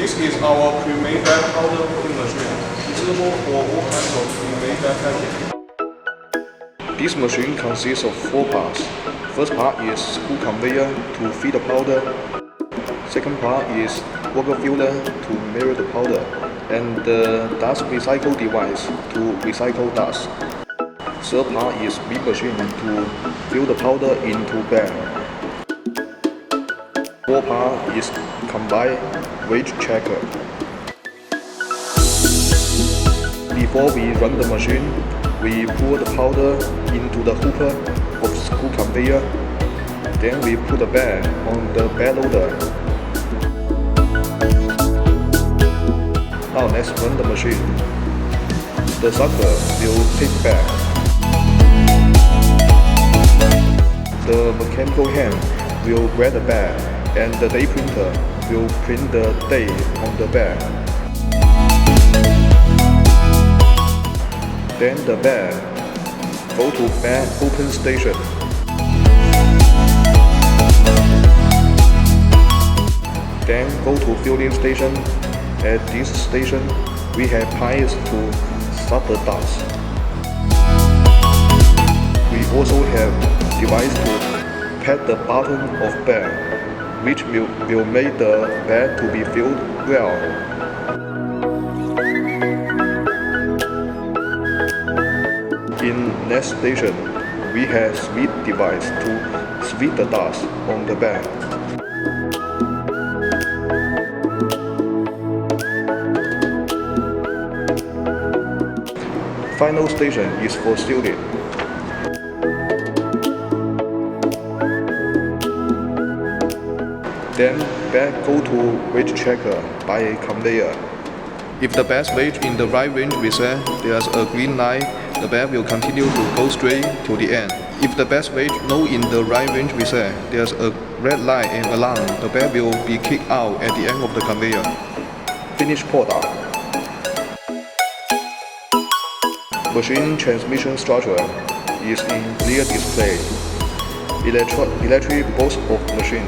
This is our premade powder coating machine, suitable for all kinds of premade packaging. This machine consists of 4 parts. First part is screw conveyor to feed the powder. Second part is water filler to mirror the powder, and the dust recycle device to recycle dust. Third part is big machine to fill the powder into bag. Fourth part is combined weight checker. Before we run the machine, we pour the powder into the hooper of screw conveyor. Then we put the bag on the bag loader. Now let's run the machine. The sucker will take back. The mechanical hand will grab the bag, and the day printer will print the day on the bag. Then the bag go to bag open station. Then go to filling station. At this station, we have pipes to stop the dust. We also have device to pat the bottom of bag, which will make the bag to be filled well. In next station, we have sweep device to sweep the dust on the bag. Final station is for sealing. Then bag go to weight checker by conveyor. If the bag's weight in the right range we set, there's a green light, the bag will continue to go straight to the end. If the bag's weight not in the right range we set, there's a red light and alarm, the bag will be kicked out at the end of the conveyor. Finished product. Machine transmission structure is in clear display. Electric box of machine.